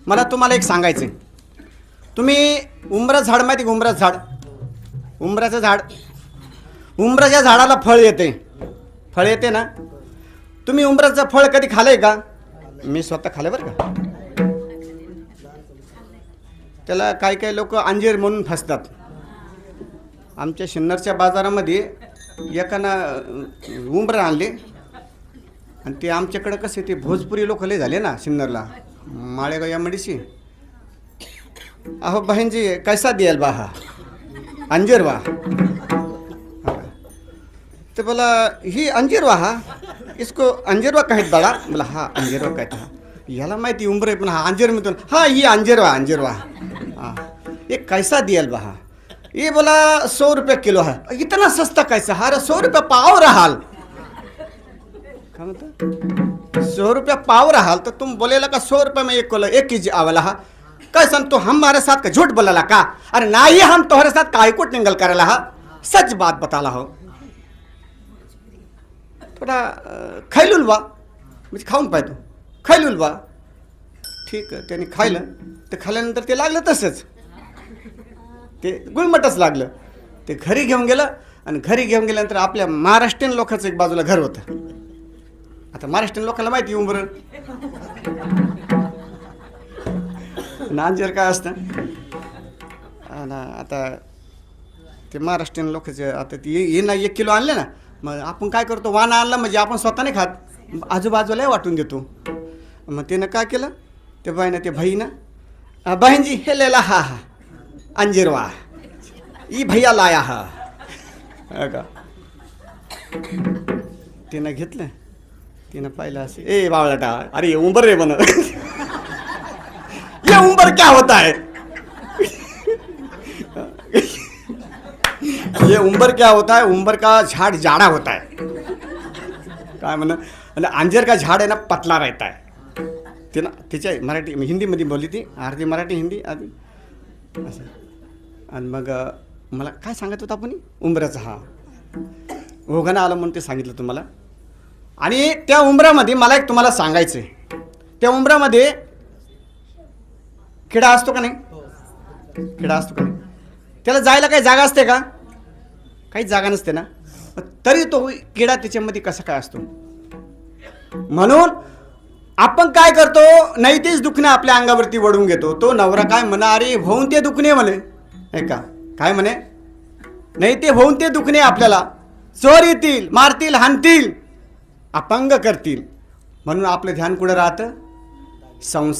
मला तुम्हाला एक सांगायचं आहे. तुम्ही उंबराचं झाड माहिती का? उंबराचं झाड, उंबराचं झाड, उंबराच्या झाडाला फळ येते ना. तुम्ही उंबराचं फळ कधी खाल्लंय का? मी स्वतः खाल्लं बरं का. त्याला काही काही लोक अंजीर म्हणून फसतात. आमच्या सिन्नरच्या बाजारामध्ये एकानं उंबरं आणले आणि ते आमच्याकडं कसे ते भोजपुरी लोक लय झाले ना सिन्नरला, माळेगाव या मडीशी. अहो बहन जी कैसा दियल बा हा अंजीर वा. तो बोला ही अंजीर वा हा, इसको अंजीरवा कहत बड़ा. बोला हा अंजीरवा कहता हा. याला माहिती उंबरे पण हा अंजीर म्हणतो. हा ही अंजीरवा हाँ ये कैसा दियल बा हा. ये बोला 100 रुपये किलो है. इतना सस्ता कैसा? अरे 100 रुपये पाव रहाल. क्या मतलब 100 रुपया पाव रहाल तो तुम बोलेला का 100 रुपये में 1 किलो 1 केजी आवाला हा. कैसन तो हमारे साथ का झूठ बोला का? अरे ना ही हम तुम्हारे साथ काहे को निंगल करेला हा. सच बात बताला हो. थोडा खायलूल बा म्हणजे खाऊन पाहतो. खायलूल बा ठीक आहे. त्याने खायलं. ते खाल्ल्यानंतर ते लागलं तसंच, ते गुळमटच लागलं. ते घरी घेऊन गेलं आणि घरी घेऊन गेल्यानंतर आपल्या महाराष्ट्रीयन लोकांचं एक बाजूला घर होतं. आता महाराष्ट्रीयन लोकांना माहिती उंबरं नांजर काय असतं. आता ते महाराष्ट्रीयन लोकांचे आता ते ये ना 1 किलो आणले ना, मग आपण काय करतो, वाना आणला म्हणजे आपण स्वतः नाही खात, आजूबाजूलाही वाटून देतो. मग त्यानं काय केलं, ते बाईनं ते भाईनं बहन जी हे लेला हा हा अंजीरवा ई भैया लाया हा का. तिनं घेतलं, तिनं पाहिलं असे, ए बावळटा अरे ये उंबर रे बन ये उंबर क्या होता है. ये उंबर क्या होता है? उंबर का झाड़ जाड़ा होता है. काय म्हणा, आणि अंजीर का झाड़ है ना पतला रहता है. ते ना तिच्या मराठी हिंदीमध्ये बोलली ती, अर्धी मराठी हिंदी आधी असं. आणि मग मला काय सांगत होता आपण, उंबराचं हा ओघानं आलं म्हणून ते सांगितलं तुम्हाला. आणि त्या उंबरामध्ये मला एक तुम्हाला सांगायचं आहे, त्या उंबरामध्ये किडा असतो का नाही? किडा असतो का नाही? त्याला जायला काही जागा असते का? काही जागा नसते ना. तरी तो किडा त्याच्यामध्ये कसा काय असतो. म्हणून आपण काय करतो, नाही तेच दुखणे आपल्या अंगावरती वळून घेतो. तो नवरा काय म्हणा, अरे होऊन ते दुखणे म्हणे, आहे का काय म्हणे, नाही ते होऊन ते दुखणे आपल्याला चोर येतील, मारतील, हाणतील, अपंग करतील. म्हणून आपलं ध्यान कुठं राहतं, संसार.